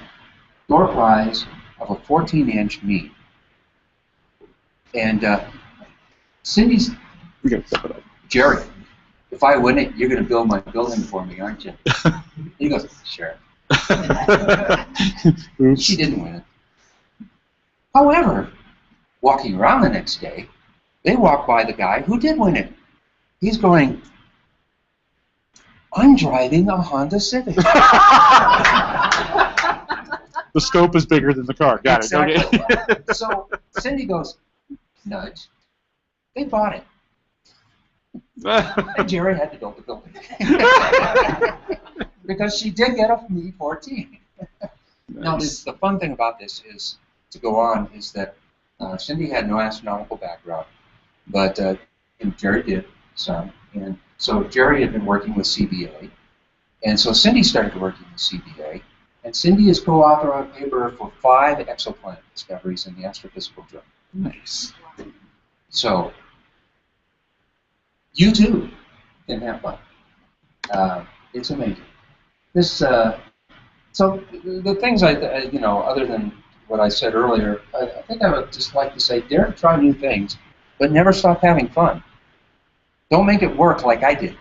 S2: door prize of a 14-inch me. And Cindy's,
S6: We gotta step it up.
S2: Jerry, if I win it, you're going to build my building for me, aren't you? He goes, sure.
S6: Oops.
S2: She didn't win it. However, walking around the next day, they walk by the guy who did win it. He's going, I'm driving a Honda Civic.
S6: The scope is bigger than the car. Got
S2: Exactly.
S6: it. Okay.
S2: So Cindy goes, nudge. They bought it. And Jerry had to build the building. Because she did get a Me 14. Now, the fun thing about this is, to go on, is that Cindy had no astronomical background, but Jerry did some. And so Jerry had been working with CBA, and so Cindy started working with CBA, and Cindy is co-author on a paper for 5 exoplanet discoveries in the Astrophysical Journal.
S6: Nice.
S2: So you too can have fun. It's amazing. This so the things other than what I said earlier, I think I would just like to say, dare to try new things, but never stop having fun. Don't make it work like I did.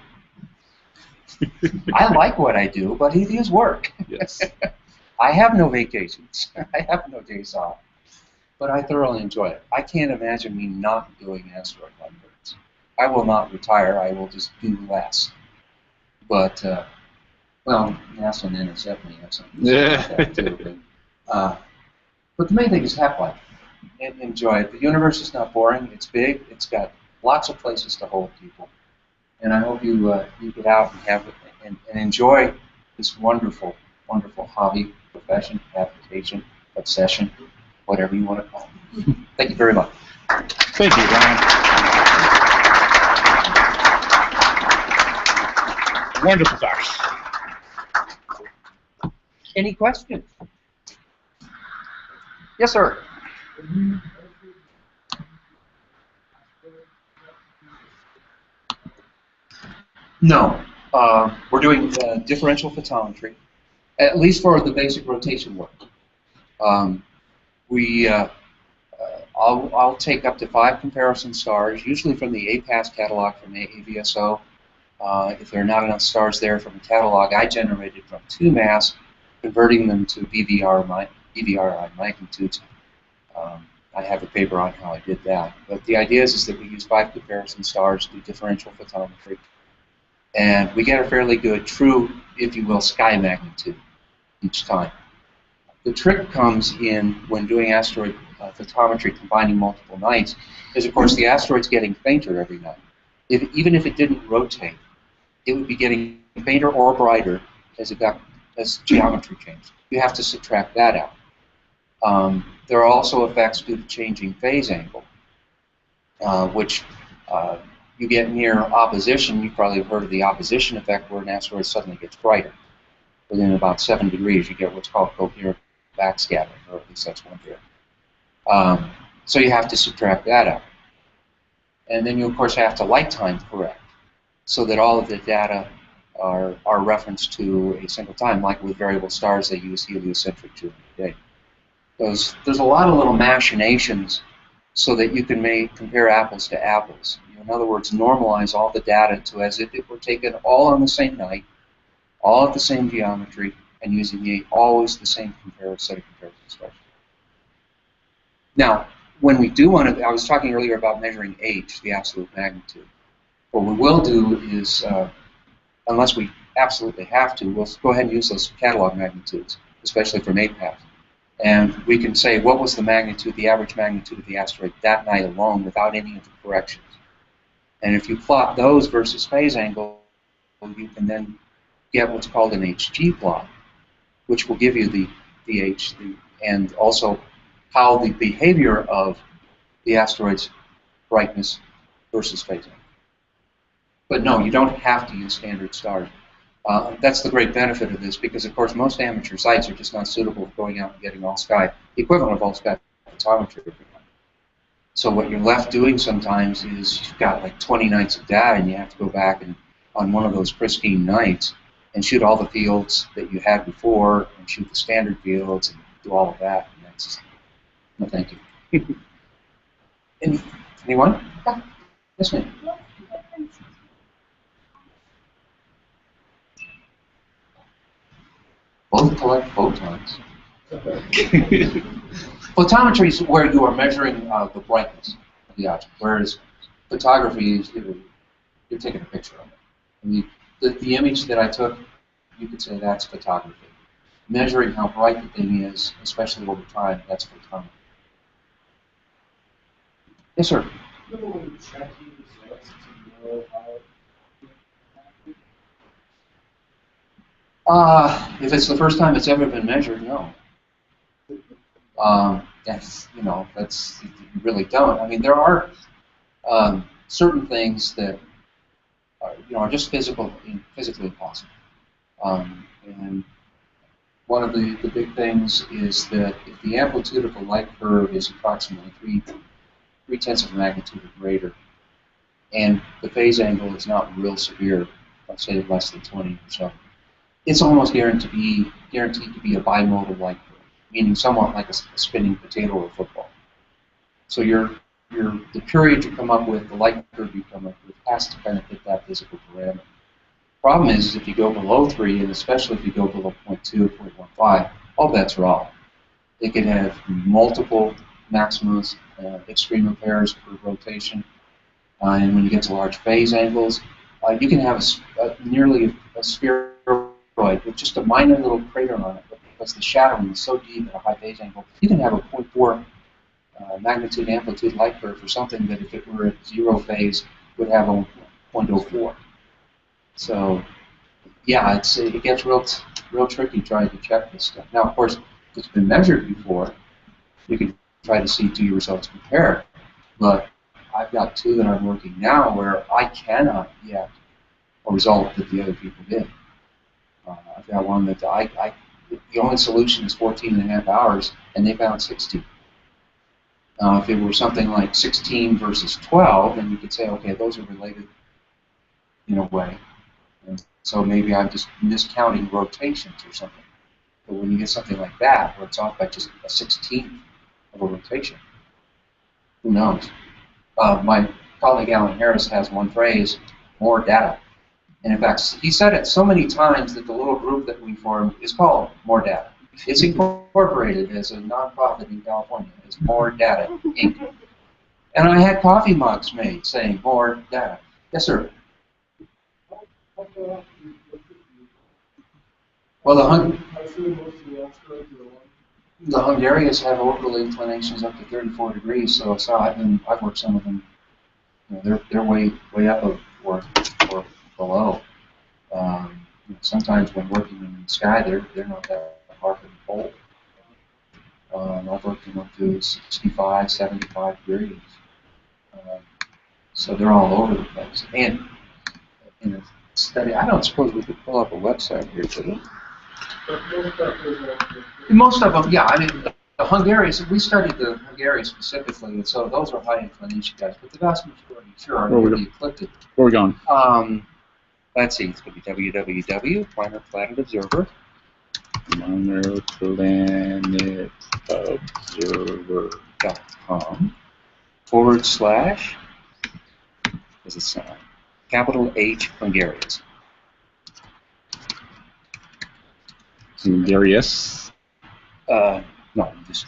S2: I like what I do, but it is work.
S6: Yes.
S2: I have no vacations. I have no days off. But I thoroughly enjoy it. I can't imagine me not doing asteroid birds. I will not retire. I will just do less. But, well, NASA and NSF may have something to say about that too. But the main thing is have fun and enjoy it. The universe is not boring. It's big. It's got lots of places to hold people. And I hope you get out and have and enjoy this wonderful, wonderful hobby, profession, application, obsession, whatever you want to call it. Thank you very much.
S6: Thank you, Ryan.
S5: Wonderful talk.
S2: Any questions? Yes, sir. No. We're doing differential photometry, at least for the basic rotation work. I'll take up to 5 comparison stars, usually from the APAS catalog from AVSO. If there are not enough stars there from the catalog I generated from 2MASS, converting them to BVRI magnitudes. I have a paper on how I did that. But the idea is that we use 5 comparison stars to do differential photometry. And we get a fairly good, true, if you will, sky magnitude each time. The trick comes in when doing asteroid photometry combining multiple nights, is of course the asteroid's getting fainter every night. Even if it didn't rotate, it would be getting fainter or brighter as geometry changed. You have to subtract that out. There are also effects due to changing phase angle, which you get near opposition. You probably have heard of the opposition effect, where an asteroid suddenly gets brighter. Within about 7 degrees, you get what's called coherent backscattering, or at least that's one theory. So you have to subtract that out. And then you, of course, have to light time correct, so that all of the data are referenced to a single time. Like with variable stars, they use heliocentric Julian. There's a lot of little machinations so that you can compare apples to apples. In other words, normalize all the data to as if it were taken all on the same night, all at the same geometry, and using always the same set of comparison stars. Now, when we do want to, I was talking earlier about measuring H, the absolute magnitude. What we will do is, unless we absolutely have to, we'll go ahead and use those catalog magnitudes, especially from APAS. And we can say what was the magnitude, the average magnitude of the asteroid that night alone without any of the corrections. And if you plot those versus phase angle, you can then get what's called an HG plot, which will give you the H, and also how the behavior of the asteroid's brightness versus phase angle. But no, you don't have to use standard stars. That's the great benefit of this, because of course most amateur sites are just not suitable for going out and getting all-sky, the equivalent of all-sky photometry every night. So what you're left doing sometimes is you've got like 20 nights of data, and you have to go back and on one of those pristine nights and shoot all the fields that you had before, and shoot the standard fields, and do all of that. And that's just, no, thank you. Anyone? Yeah. Yes, ma'am. Both collect photons. Photometry is where you are measuring the brightness of the object, whereas photography is you're taking a picture of it. And the image that I took, you could say that's photography. Measuring how bright the thing is, especially over time, that's photometry. Yes, sir. If it's the first time it's ever been measured, no. That's you really don't. I mean, there are certain things that are just physically impossible. And one of the big things is that if the amplitude of the light curve is approximately 3/10 of a magnitude or greater, and the phase angle is not real severe, let's say less than 20 or so, it's almost guaranteed to be a bimodal light curve, meaning somewhat like a spinning potato or football. So the period you come up with, the light curve you come up with, has to benefit that physical parameter. Problem is if you go below 3, and especially if you go below 0.2, 0.15, all bets are off. It can have multiple maximums, extreme pairs per rotation, and when you get to large phase angles, you can have nearly a spheroid with just a minor little crater on it, but because the shadowing is so deep at a high phase angle, you can have a 0.4 magnitude amplitude light curve for something that if it were at 0 phase would have a 0.04. So, yeah, it gets real tricky trying to check this stuff. Now, of course, if it's been measured before, you can try to see do your results compare. But I've got 2 that I'm working now where I cannot get a result that the other people did. I've got one that the only solution is 14.5 hours, and they found 16. If it were something like 16 versus 12, then you could say, okay, those are related in a way. And so maybe I'm just miscounting rotations or something. But when you get something like that, where it's off by just a 16th of a rotation, who knows? My colleague Alan Harris has one phrase, more data. And in fact, he said it so many times that the little group that we formed is called More Data. It's incorporated as a nonprofit in California. It's More Data, Inc. And I had coffee mugs made saying More Data. Yes, sir. Well, the Hungarians have orbital inclinations up to 34 degrees, so I've worked some of them. They're way up or below. Sometimes when working in the sky, they're not that far from the pole. I've worked them up to 65, 75 degrees. So they're all over the place. And in a study, I don't suppose we could pull up a website here, could we? Most of them, yeah. I mean, the Hungarians, we studied the Hungarians specifically, and so those are high inclination guys. But the vast majority, sure, are really ecliptic.
S6: Where are we going?
S2: Let's see. It's going to be www.Minor Planet Observer.
S6: Minor Planet Observer.com
S2: / does it sound? Capital H Hungarians.
S6: Hungarius.
S2: No, just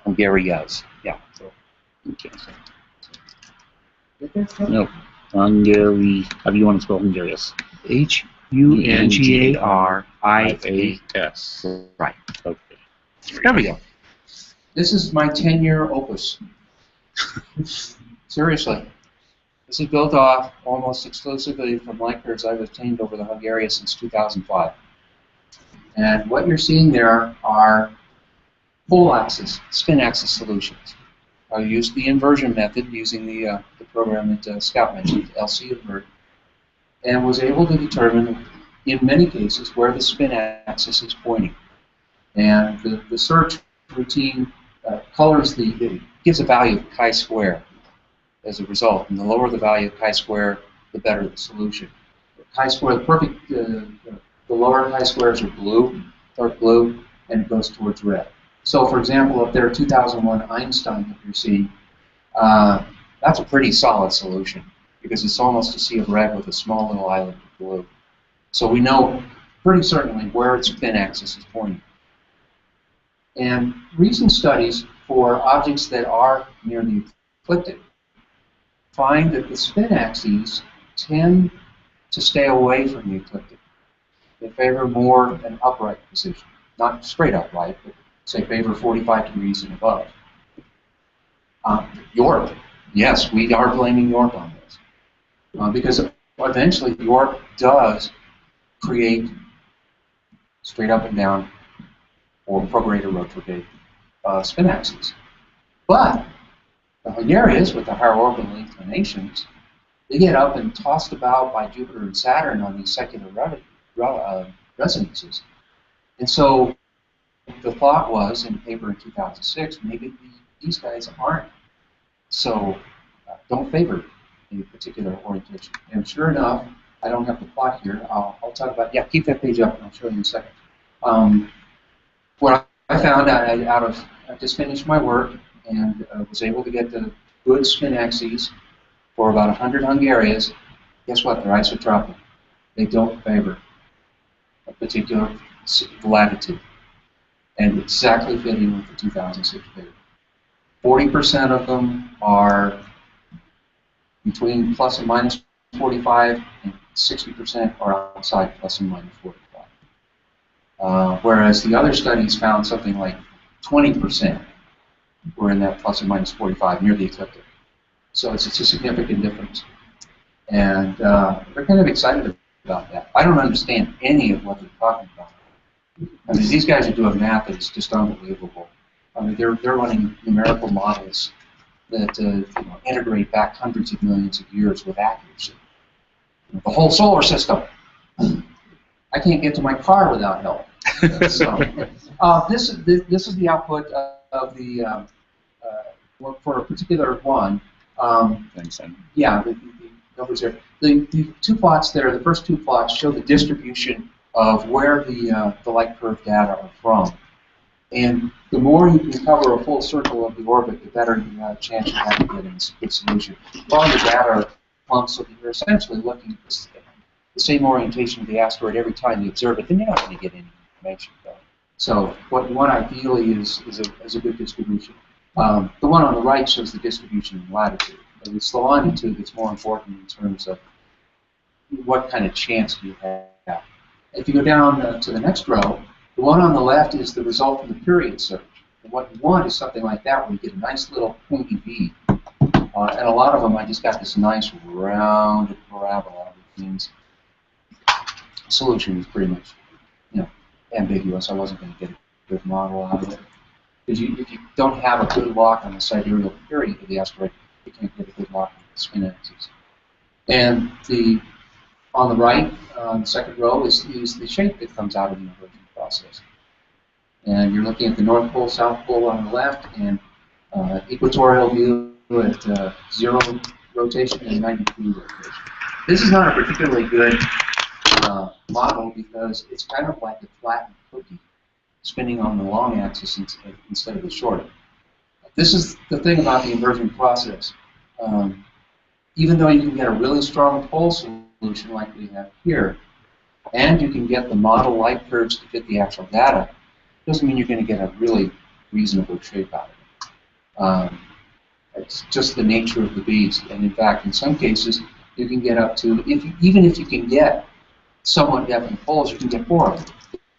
S2: Hungarias. Yeah. So,
S6: okay. No, Hungary. How do you want to spell Hungarius?
S2: Hungarias. Right.
S6: Okay.
S2: There we go. This is my 10-year opus. Seriously. This is built off almost exclusively from light curves I've obtained over the Hungarians since 2005. And what you're seeing there are full axis, spin axis solutions. I used the inversion method using the program that Scott mentioned, LC invert, and was able to determine, in many cases, where the spin axis is pointing. And the search routine gives a value of chi-square as a result. And the lower the value of chi-square, the better the solution. Chi-square, the lower chi-squares are blue, dark blue, and it goes towards red. So, for example, up there, 2001 Einstein that you're seeing, that's a pretty solid solution because it's almost a sea of red with a small little island of blue. So we know pretty certainly where its spin axis is pointing. And recent studies for objects that are near the ecliptic find that the spin axes tend to stay away from the ecliptic. They favor more an upright position, not straight upright, but say favor 45 degrees and above. Yorp, yes, we are blaming Yorp on this because eventually Yorp does create straight up and down or prograde or retrograde spin axes. But the Hungarians, with the higher orbital inclinations, they get up and tossed about by Jupiter and Saturn on these secular resonances. And so the thought was, in a paper in 2006, maybe these guys aren't so, don't favor a particular orientation. And sure enough, I don't have the plot here. I'll talk about, yeah, keep that page up and I'll show you in a second. What I found I just finished my work and was able to get the good spin axes for about 100 Hungarians. Guess what? They're isotropic. They don't favor a particular latitude. And exactly fitting with the 2006 paper. 40% of them are between plus and minus 45, and 60% are outside plus and minus 45. Whereas the other studies found something like 20% were in that plus or minus 45 near the ecliptic. So it's a significant difference. And they're kind of excited about that. I don't understand any of what they're talking about. I mean, these guys are doing math that's just unbelievable. I mean, they're running numerical models that integrate back hundreds of millions of years with accuracy. The whole solar system. I can't get to my car without help. So, this is the output of the for a particular one. Yeah, the numbers there. The two plots there, the first two plots show the distribution of where the light curve data are from. And the more you can cover a full circle of the orbit, the better you have a chance of having getting a good solution. All the data are clumps, so you're essentially looking at the same orientation of the asteroid every time you observe it, then you're not going to get any information. So what you want ideally is a good distribution. The one on the right shows the distribution in latitude. But it's the longitude that's more important in terms of what kind of chance do you have. If you go down to the next row, the one on the left is the result of the period search. And what you want is something like that where you get a nice little pointy V. And a lot of them, I just got this nice rounded parabola, which means the solution is pretty much, ambiguous. I wasn't going to get a good model out of it. Because if you don't have a good lock on the sidereal period of the asteroid, you can't get a good lock on the spin axis. And on the right, the second row, is the shape that comes out of the inversion process. And you're looking at the North Pole, South Pole on the left, and equatorial view at 0 rotation and 90 degree rotation. This is not a particularly good model because it's kind of like a flattened cookie spinning on the long axis instead of the short. This is the thing about the inversion process. Even though you can get a really strong pole solution like we have here, and you can get the model light curves to fit the actual data, doesn't mean you're going to get a really reasonable shape out of it. It's just the nature of the beast. And in fact, in some cases, you can get up to, even if you can get somewhat definite poles, you can get 4 of them.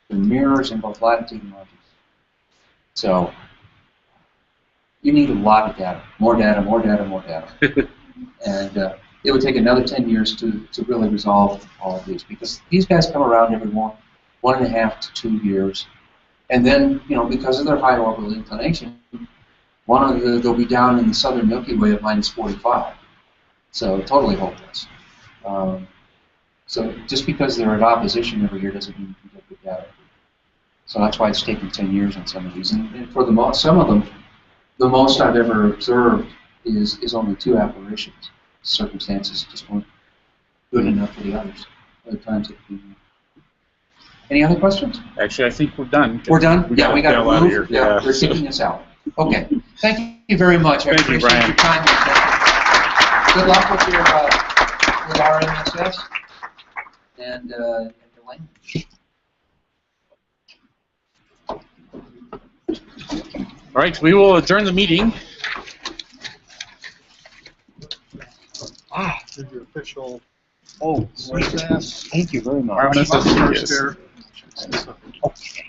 S2: They're mirrors in both latitude and longitude. So you need a lot of data. More data, more data, more data. And it would take another 10 years to really resolve all of these, because these guys come around every 1.5 to 2 years. And then, because of their high orbital inclination, they'll be down in the southern Milky Way at minus 45. So totally hopeless. So just because they're at opposition every year doesn't mean you can get good data. So that's why it's taken 10 years on some of these. And for some of them, the most I've ever observed is only 2 apparitions. Circumstances just weren't good enough for the others. Other times it could be. Any other questions?
S6: Actually, I think we're done.
S2: We're done?
S6: We
S2: Yeah,
S6: gotta
S2: we got to
S6: bail out of
S2: move.
S6: here.
S2: Yeah,
S6: Yeah.
S2: they're kicking us out. Okay. Thank you very much. I
S6: Thank you,
S2: appreciate
S6: Brian.
S2: your time. Good luck with your with RMSS and your language.
S5: All right, we will adjourn the meeting.
S4: Here's your official
S2: Oh,
S4: CSAS.
S2: thank you very much.
S5: RMSS,
S4: First
S5: yes.
S4: there.
S2: Okay.